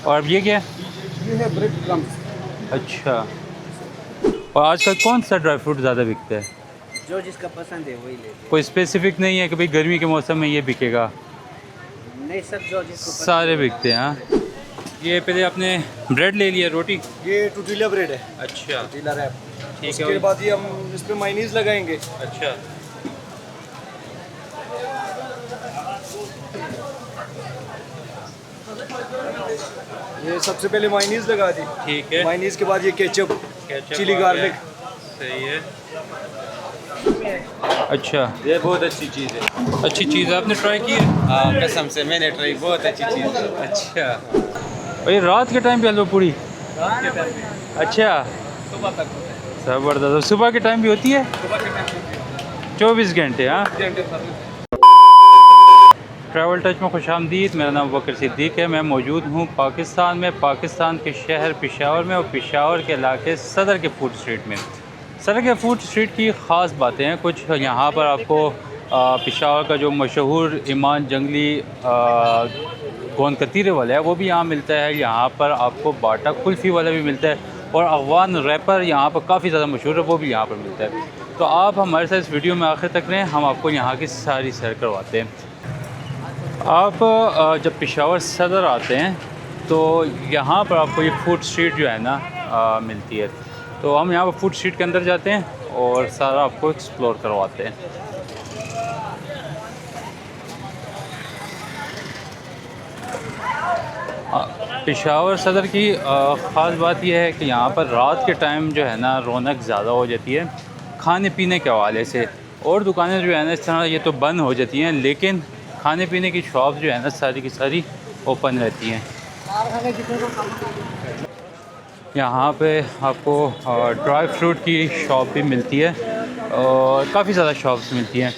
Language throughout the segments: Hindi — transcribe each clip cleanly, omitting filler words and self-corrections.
और अब ये क्या है? ये है ब्रेड क्रम्स। अच्छा। और आजकल कौन सा ड्राई फ्रूट ज़्यादा बिकता है? जो जिसका पसंद है वही लेते कोई स्पेसिफिक नहीं है कि भाई गर्मी के मौसम में ये बिकेगा? हैं। नहीं, सब जो जिसको पसंद सारे है वो बिकते हैं हाँ। लेते ये पहले आपने ब्रेड ले लिया, रोटी? हैं। ये टूटीला ब्रेड है, अच्छा टूटीला रैप। ठीक उसके है। बाद ये हम इस पे मायनीज लगाएंगे। अच्छा ये सबसे पहले मायनीज लगा दी। ठीक है। मायनीज के बाद ये केचप, केचप चिली आ गया। गार्लिक। सही है। अच्छा, ये बहुत अच्छी चीज़ है। अच्छी चीज़ है, आपने ट्राई की है? हाँ कसम से मैंने ट्राई, बहुत अच्छी चीज़ है। अच्छा। और ये रात के टाइम पे हलवा पूड़ी? अच्छा सुबह तक होता है। ज़बरदस्त। सुबह के टाइम भी होती है? सुबह के टाइम 24 घंटे हाँ। सर्विस। ट्रैवल टच में खुशामदीद। मेरा नाम बकर सिद्दीक है। मैं मौजूद हूँ पाकिस्तान में, पाकिस्तान के शहर पेशावर में, और पेशावर के इलाके सदर के फूड स्ट्रीट में। सदर के फूड स्ट्रीट की ख़ास बातें हैं कुछ। यहाँ पर आपको पेशावर का जो मशहूर ईमान जंगली गोंद कतीरे वाला है वो भी यहाँ मिलता है। यहाँ पर आपको बाटा कुल्फ़ी वाला भी मिलता है, और अफगान रैपर यहाँ पर काफ़ी ज़्यादा मशहूर है, वो भी यहाँ पर मिलता है। तो आप हमारे साथ इस वीडियो में आखिर तक रहें, हम आपको यहाँ की सारी सैर करवाते हैं। आप जब पेशावर सदर आते हैं तो यहाँ पर आपको ये फूड स्ट्रीट जो है ना मिलती है। तो हम यहाँ पर फूड स्ट्रीट के अंदर जाते हैं और सारा आपको एक्सप्लोर करवाते हैं। पेशावर सदर की ख़ास बात यह है कि यहाँ पर रात के टाइम जो है ना रौनक ज़्यादा हो जाती है खाने पीने के हवाले से। और दुकानें जो है ना इस तरह ये तो बंद हो जाती हैं, लेकिन खाने पीने की शॉप जो है ना सारी की सारी ओपन रहती हैं। यहाँ पे आपको ड्राई फ्रूट की शॉप भी मिलती है, और काफ़ी ज़्यादा शॉप्स मिलती हैं।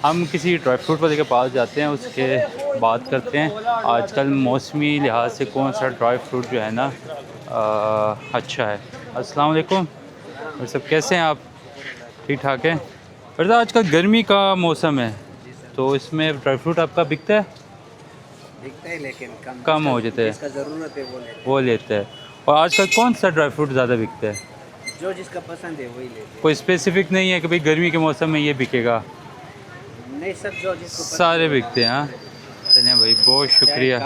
हम किसी ड्राई फ्रूट वाले के पास जाते हैं, उसके बात करते हैं आजकल मौसमी लिहाज से कौन सा ड्राई फ्रूट जो है ना अच्छा है। अस्सलाम वालेकुम। और सब कैसे हैं आप? ठीक ठाक है। और आजकल गर्मी का मौसम है तो इसमें ड्राई फ्रूट आपका बिकता है? दिखता है लेकिन कम हो जाता है, जिसका ज़रूरत है वो लेते हैं। और आजकल कौन सा ड्राई फ्रूट ज़्यादा बिकता है? जो जिसका पसंद है वही लेते कोई स्पेसिफिक नहीं है कि भाई गर्मी के मौसम में ये बिकेगा? हैं। नहीं, सब जो जिसको सारे बिकते हैं हाँ। चलिए भाई, बहुत शुक्रिया,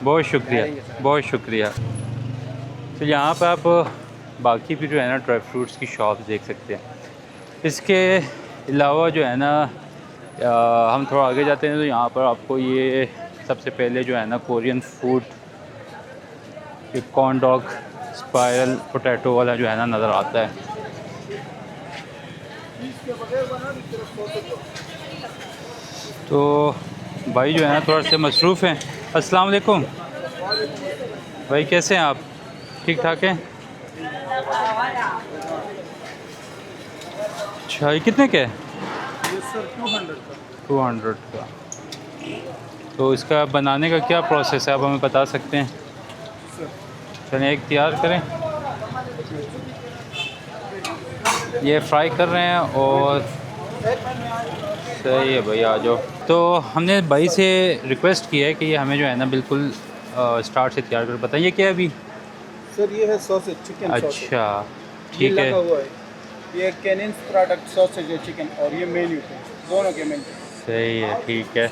बहुत शुक्रिया, बहुत शुक्रिया। तो यहाँ पर आप बाकी भी जो है ना ड्राई फ्रूट्स की शॉप देख सकते हैं। इसके अलावा जो है ना हम थोड़ा आगे जाते हैं तो यहाँ पर आपको ये सबसे पहले जो है ना कोरियन फूड, एक कॉर्न डॉग स्पाइरल पोटैटो वाला जो है ना नज़र आता है। तो भाई जो है ना थोड़ा से मसरूफ़ हैं। अस्सलाम वालेकुम भाई, कैसे हैं आप? ठीक ठाक हैं? अच्छा, ये कितने के है? ये सर 200 का। 200 का। तो इसका बनाने का क्या प्रोसेस है, आप हमें बता सकते हैं? चलिए एक तैयार करें। ये फ्राई कर रहे हैं और सही है भाई, आ जाओ। तो हमने भाई से रिक्वेस्ट की है कि ये हमें जो है ना बिल्कुल स्टार्ट से तैयार कर बताइए क्या है अभी। सर ये है सॉसेज, चिकन सॉसेज। अच्छा ये ठीक लगा है। हुआ है। ये कैनिन्स प्रोडक्ट सॉसेज है, चिकन, और ये मेन्यू है, दोनों के मेन्यू। सही है ठीक है।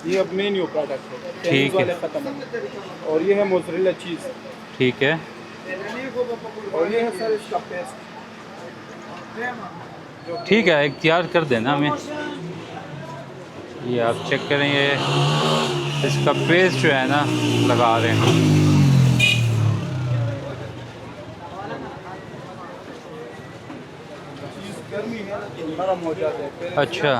ये अब मेन्यू प्रोडक्ट है, ठीक कैनिन्स है। वाले ख़त्म हो। और ये है मोज़रेला चीज़, ठीक है। और ये है सर इसका पेस्ट। ठीक है, एक तैयार कर देना हमें। ये आप चेक करें, ये इसका पेस्ट जो है ना लगा रहे हैं। गर्मी है ना तो नरम हो जाता है फिर। अच्छा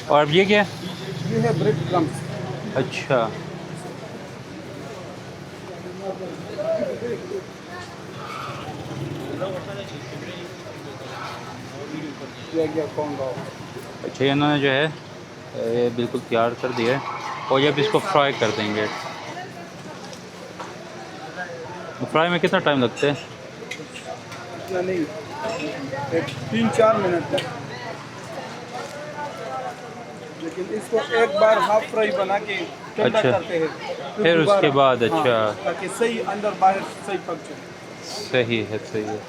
और अब ये क्या है? ये है ब्रेड क्रम्स। अच्छा अच्छा, इन्होंने जो है ये बिल्कुल तैयार कर दिया है और ये अब इसको फ्राई कर देंगे। फ्राई में कितना टाइम लगता है? इतना नहीं, एक 3-4 मिनट तक। लेकिन इसको एक बार हाफ फ्राई बना के ठंडा अच्छा। करते हैं, फिर उसके दोबारा- बाद अच्छा। हाँ, ताकि सही अंदर बाहर सही पक जाए। सही है, सही है।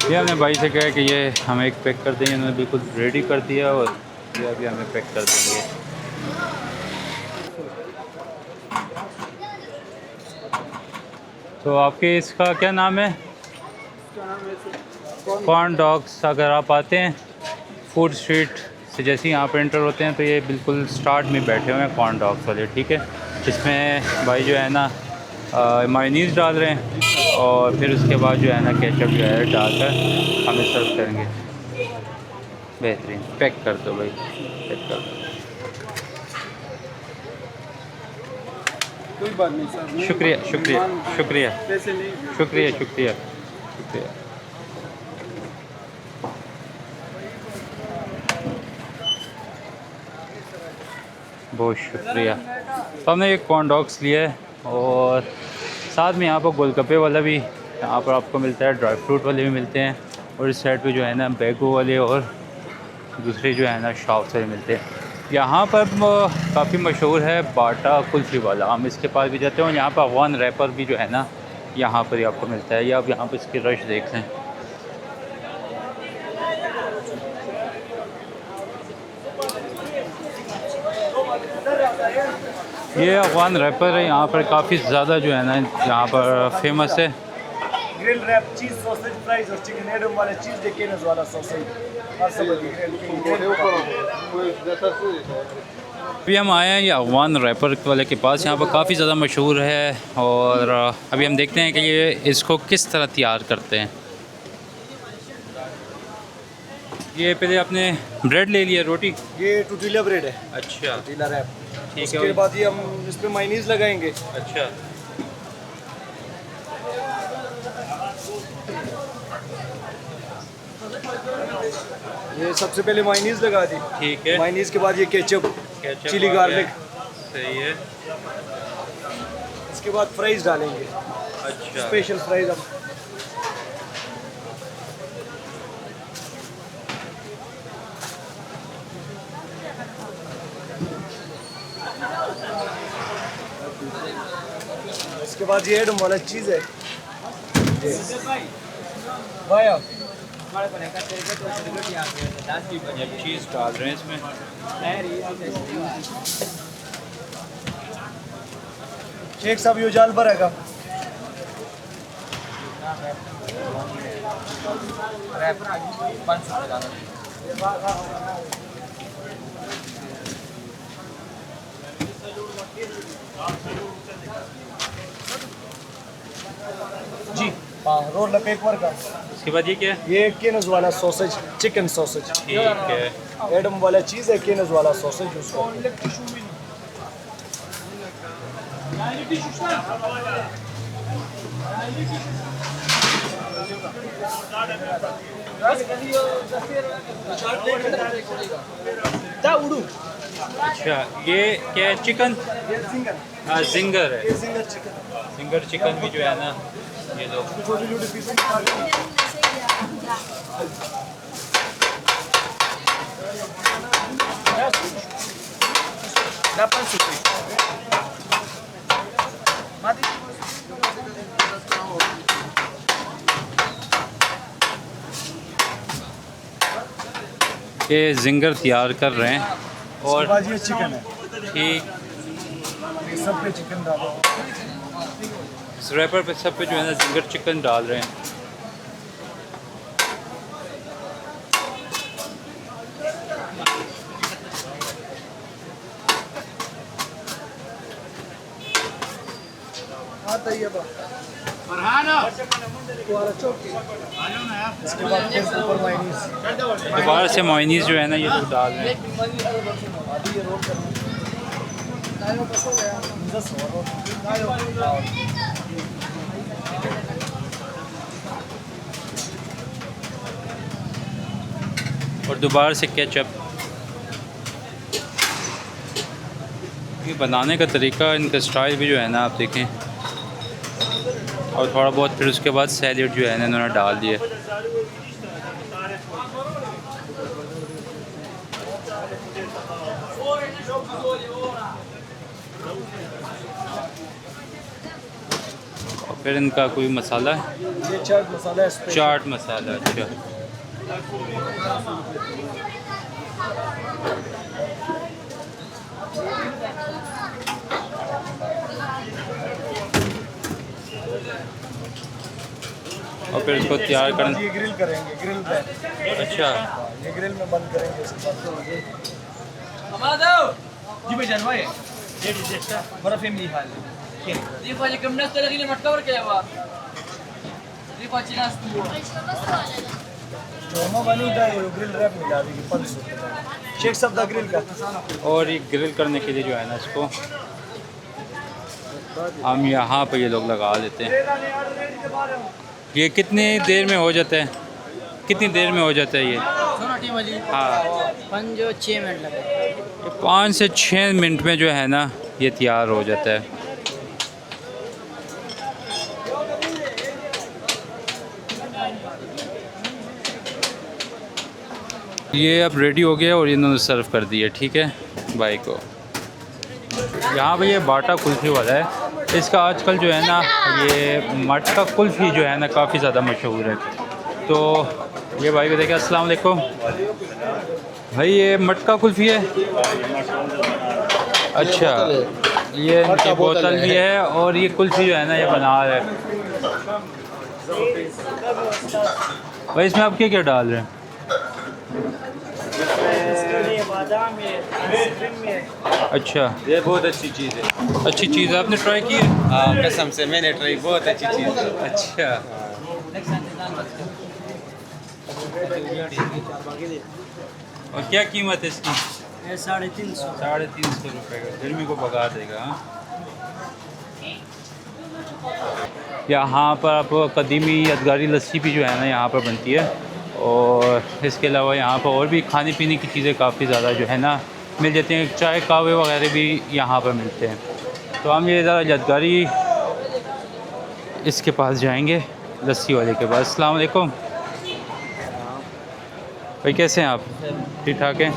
ये हमने भाई से कहा कि ये हमें एक पैक कर देंगे, उन्होंने बिल्कुल रेडी कर दिया और ये अभी हमें पैक कर देंगे। तो आपके इसका क्या नाम है? इसका नाम है कॉर्न डॉग्स। अगर आप आते हैं फूड स्ट्रीट से जैसे ही यहाँ पर एंटर होते हैं तो ये बिल्कुल स्टार्ट में बैठे हुए हैं कॉर्न डॉग्स वाले, ठीक है। इसमें भाई जो है ना मायोनीज़ डाल रहे हैं और फिर उसके बाद जो है ना केचप जो है डालकर हमें सर्व करेंगे। बेहतरीन। पैक कर दो भाई, पैक कर दो। कोई बात नहीं सर, नहीं- शुक्रिया, शुक्रिया, मेहमान- शुक्रिया, पैसे नहीं। शुक्रिया, शुक्रिया, शुक्रिया। बहुत शुक्रिया। तो हमने एक कॉर्न डॉग्स लिया है और साथ में यहाँ पर गोलगप्पे वाला भी यहाँ पर आपको मिलता है, ड्राई फ्रूट वाले भी मिलते हैं और इस साइड पे जो है ना बैगो वाले और दूसरे जो है ना शॉप्स वाले मिलते हैं। यहाँ पर काफ़ी मशहूर है बाटा कुल्फ़ी वाला, हम इसके पास भी जाते हैं। और यहाँ पर अफगान रैपर भी जो है ना यहाँ पर ही आपको मिलता है। या आप यहाँ पर इसकी रश देख लें। ये अफगान रैपर है, यहाँ पर काफ़ी ज़्यादा जो है ना यहाँ पर फेमस है। ग्रिल रैप, चीज़ सॉसेज फ्राइज और चिकन एडम वाला चीज़ केनस वाला सॉसेज और सब अभी हम आए हैं ये अफगान रैपर वाले के पास। यहाँ पर काफ़ी ज़्यादा मशहूर है और अभी हम देखते हैं कि ये इसको किस तरह तैयार करते हैं। ये पहले आपने ब्रेड ले लिया, रोटी। ये टूटीला ब्रेड है, अच्छा, टूटीला रैप। ठीक उसके है। बाद ये हम इस पे मायोनीज लगाएंगे। अच्छा, ये सबसे पहले मायोनीज लगा दी। ठीक है। मायोनीज के बाद ये केचप, केचप चिली आ गार्लिक। गया। सही है। इसके बाद फ्राइज डालेंगे, अच्छा, स्पेशल फ्राइज हम। इसके बाद ये एडम वाला चीज़ है। भाई आप चीज़ डाल रहे हैं इसमें। शेख साहब यो जाल भरेगा। जी हाँ, रोल लपेट पर का। इसके बाद ये क्या है? ये केनस वाला सॉसेज, चिकन सॉसेज। ठीक है। एडम वाला चीज़ है, केनस वाला सॉसेज उसको। अच्छा, ये क्या है? चिकन? ये सिंगल, हाँ, जिंगर है। ये सिंगल चिकन। जिंगर चिकन भी जो है ना ये लो। छोटी छोटी पीस ये जिंगर तैयार कर रहे हैं और बाद ये चिकन है, ठीक ये सब पे चिकन डालो। इस रैपर पे सब पे जो है ना जिंगर चिकन डाल रहे हैं। हाँ तैयबा इसके बाद फिर ऊपर मायोनीज। दोबारा से मायोनीज़ जो है ना ये लोग डाल रहे हैं। अभी ये रोल करना। और दोबारा से केचप। ये बनाने का तरीका, इनका स्टाइल भी जो है ना आप देखें। और थोड़ा बहुत फिर उसके बाद सैलेड जो है ना इन्होंने डाल दिए। और फिर इनका कोई मसाला है, ये चाट मसाला है स्पेशल। चाट मसाला। अच्छा, और फिर इसको तैयार इसके बाद करना। ये ग्रिल करेंगे, ग्रिल पे। अच्छा, ये ग्रिल में बंद करेंगे इसके बाद। जी भाई जानवाए बड़ा फैमिली हाल Di faccio camminare la linea marca perché va. Di faccio la stua. चोरमा वाली का ये ग्रिल रैप मिला दी 500 रुपये। शेख साहब दा ग्रिल का। और ये ग्रिल करने के लिए जो है ना इसको हम यहाँ पे ये लोग लगा लेते हैं। ये कितनी देर में हो जाता है? कितनी देर में हो जाता है ये? Sono team lì. हाँ, 5-6 मिनट लगे. 5 से 6 मिनट में जो है ना ये तैयार हो जाता है। ये अब रेडी हो गया और इन्होंने सर्व कर दिया। ठीक है भाई को। यहाँ पे ये बाटा कुल्फ़ी वाला है, इसका आजकल जो है ना ये मटका कुल्फ़ी जो है ना काफ़ी ज़्यादा मशहूर है। तो ये भाई को देखें। अस्सलाम वालेकुम भाई, ये मटका कुल्फ़ी है? अच्छा, ये इनकी बोतल भी है और ये कुल्फ़ी जो है ना ये बना रहे हैं भाई। इसमें आप क्या क्या डाल रहे हैं? बादाम है, आइसक्रीम है। अच्छा, ये बहुत अच्छी चीज़ है। अच्छी चीज़ है, आपने ट्राई की है? हाँ कसम से मैंने ट्राई, बहुत अच्छी चीज़ है। अच्छा, और क्या कीमत है इसकी? ये 350। 350 रुपये का, गर्मी को भगा देगा। हाँ, यहाँ पर आपको कदीमी यादगारी लस्सी भी जो है ना यहाँ पर बनती है। और इसके अलावा यहाँ पर और भी खाने पीने की चीज़ें काफ़ी ज़्यादा जो है ना मिल जाती हैं। चाय कावे वगैरह भी यहाँ पर मिलते हैं। तो हम ये ज़रा यादगारी इसके पास जाएंगे, लस्सी वाले के पास। अस्सलाम वालेकुम भाई, कैसे हैं आप? ठीक ठाक हैं?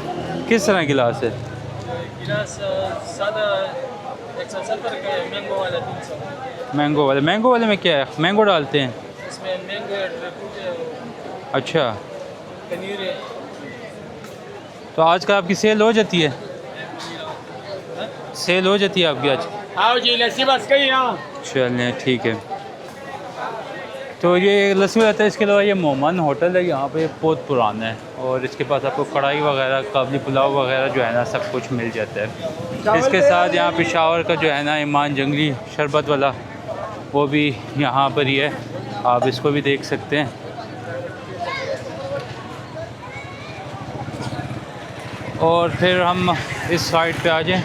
किस तरह गिलास है? गिलास सादा 170 का है, मैंगो वाला 300. मैंगो वाले? मैंगो वाले में क्या है? मैंगो डालते हैं? इसमें मैंगो है, ड्राईफ्रूट है, अच्छा, पनीर है. तो आज का आपकी सेल हो जाती है? सेल हो जाती है आपकी आज? आओ जी लस्सी बस गई ना. चलें ठीक है। तो ये लस्सी रहता है। इसके अलावा ये मोमन होटल है, यहाँ पे बहुत पुराना है और इसके पास आपको कढ़ाई वगैरह, काबली पुलाव वगैरह जो है ना सब कुछ मिल जाता है। इसके साथ यहाँ पेशावर का जो है ना ईमान जंगली शरबत वाला वो भी यहाँ पर ही है, आप इसको भी देख सकते हैं। और फिर हम इस साइड पे आ जाएं।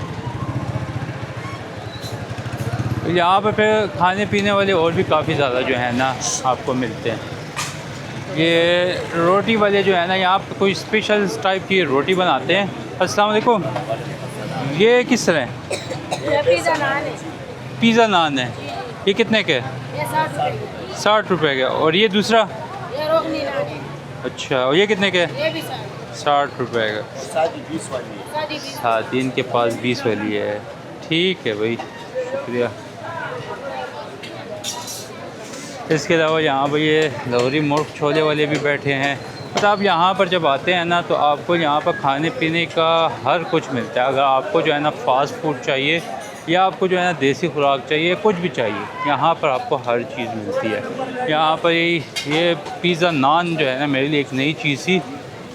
यहाँ पे फिर खाने पीने वाले और भी काफ़ी ज़्यादा जो है ना आपको मिलते हैं। ये रोटी वाले जो है ना यहाँ पे कोई स्पेशल टाइप की रोटी बनाते हैं। अस्सलाम वालेकुम, ये किस तरह है? ये पिज़्ज़ा नान है। पिज़्ज़ा नान है, ये कितने के? ये 60 रुपए की। 60 रुपये का। और ये दूसरा? ये रोगनी नान है। अच्छा, और ये कितने के? ये भी 60। 60 रुपये का। शादी 20 वाली है। शादी भी। हाँ, इनके पास 20 वाली है। ठीक है भाई, शुक्रिया। इसके अलावा यहाँ पर ये लाहौरी मुर्ग छोले वाले भी बैठे हैं। बट आप यहाँ पर जब आते हैं ना तो आपको यहाँ पर खाने पीने का हर कुछ मिलता है। अगर आपको जो है ना फ़ास्ट फूड चाहिए या आपको जो है ना देसी खुराक चाहिए, कुछ भी चाहिए, यहाँ पर आपको हर चीज़ मिलती है। यहाँ पर ये पिज़्ज़ा नान जो है ना मेरे लिए एक नई चीज़ थी।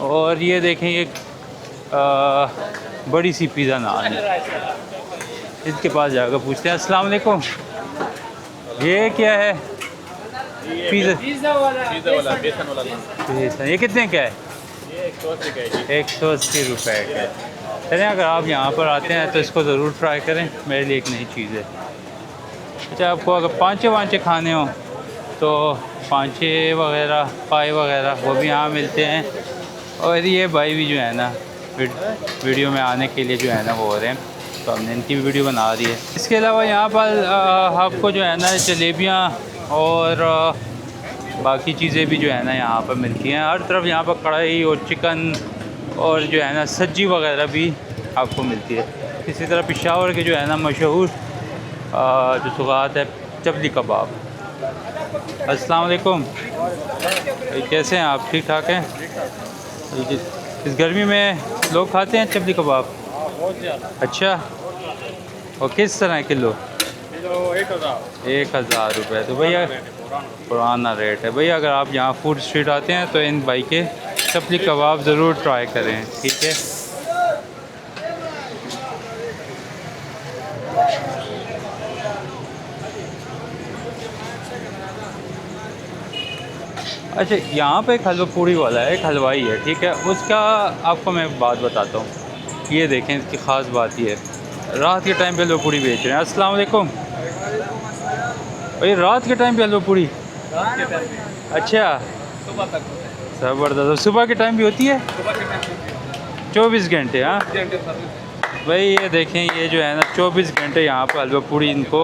और ये देखें, ये बड़ी सी पिज़्ज़ा नान है। इसके पास जाकर पूछते हैं। अस्सलाम वालेकुम, ये क्या है? पिज़्ज़ा बेसन वाला ये कितने का है? ये 180 का है जी। 180 रुपये का। चलें, अगर आप यहाँ पर आते हैं तो इसको ज़रूर ट्राई करें, मेरे लिए एक नई चीज़ है। अच्छा, आपको अगर पांचे वांचे खाने हो तो पांचे वगैरह, पाए वगैरह वो भी यहाँ मिलते हैं। और ये भाई भी जो है ना वीडियो में आने के लिए जो है ना वो हो रहे हैं। तो हमने इनकी भी वीडियो बना दी है। इसके अलावा यहाँ पर आपको जो है ना जलेबियाँ और बाकी चीज़ें भी जो है ना यहाँ पर मिलती हैं। हर तरफ यहाँ पर कढ़ाई और चिकन और जो है ना सब्जी वगैरह भी आपको मिलती है। इसी तरह पेशावर के जो है ना मशहूर जो सुगात है चपली कबाब। अस्सलाम वालेकुम, कैसे हैं आप? ठीक ठाक हैं? इस गर्मी में लोग खाते हैं चपली कबाब? अच्छा, और किस तरह किलो? 1000 रुपये। तो भैया पुराना रेट है भैया। अगर आप यहाँ फूड स्ट्रीट आते हैं तो इन भाई के चपली कबाब ज़रूर ट्राई करें, ठीक है? अच्छा, यहाँ पे एक हलवा पूड़ी वाला है, एक हलवाई है, ठीक है? उसका आपको मैं बात बताता हूँ। ये देखें, इसकी ख़ास बात ये है, रात के टाइम पे हलवा पूड़ी बेच रहे हैं। अस्सलाम वालेकुम भैया, रात के टाइम पे हलवा पूड़ी? अच्छा, सुबह तक ज़बरदस्त। सुबह के टाइम भी होती है? 24 घंटे? हाँ भाई, ये देखें, ये जो है ना 24 घंटे यहाँ पर हलवा पूड़ी इनको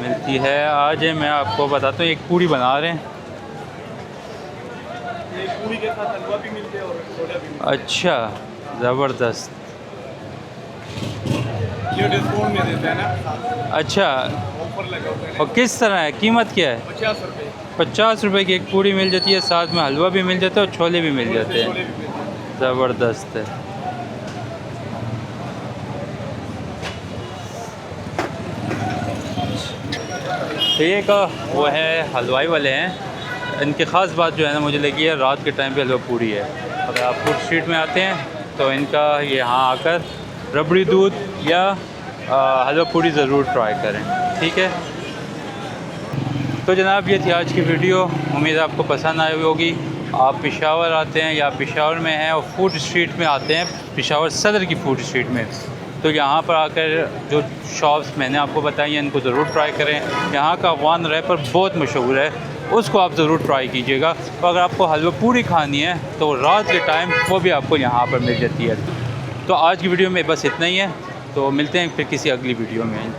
मिलती है। आज मैं आपको बताता हूँ, एक पूड़ी बना रहे हैं। पूरी के साथ हलवा भी मिलते हैं और सोडा भी मिलता अच्छा, ज़बरदस्त। है। ये डिस्काउंट में देते हैं ना, अच्छा, ऑफर लगा हुआ है। और किस तरह है, कीमत क्या है? 50 रुपये 50 रुपए की एक पूड़ी मिल जाती है, साथ में हलवा भी मिल जाता है और छोले भी मिल जाते छोले हैं। भी मिलते हैं। ज़बरदस्त है। तो ये का वो है हलवाई वाले हैं। इनकी ख़ास बात जो है ना मुझे लगी है, रात के टाइम पे हलवा पूड़ी है। अगर आप फूड स्ट्रीट में आते हैं तो इनका यहाँ आकर रबड़ी दूध या हलवा पूड़ी ज़रूर ट्राई करें, ठीक है? तो जनाब, ये थी आज की वीडियो। उम्मीद है आपको पसंद आई होगी। आप पेशावर आते हैं या पेशावर में हैं और फूड स्ट्रीट में आते हैं, पेशावर सदर की फूड स्ट्रीट में, तो यहाँ पर आकर जो शॉप्स मैंने आपको बताई हैं इनको ज़रूर ट्राई करें। यहाँ का अफगान रैपर बहुत मशहूर है, उसको आप ज़रूर ट्राई कीजिएगा। और अगर आपको हलवा पूड़ी खानी है तो रात के टाइम वो भी आपको यहाँ पर मिल जाती है। तो आज की वीडियो में बस इतना ही है, तो मिलते हैं फिर किसी अगली वीडियो में।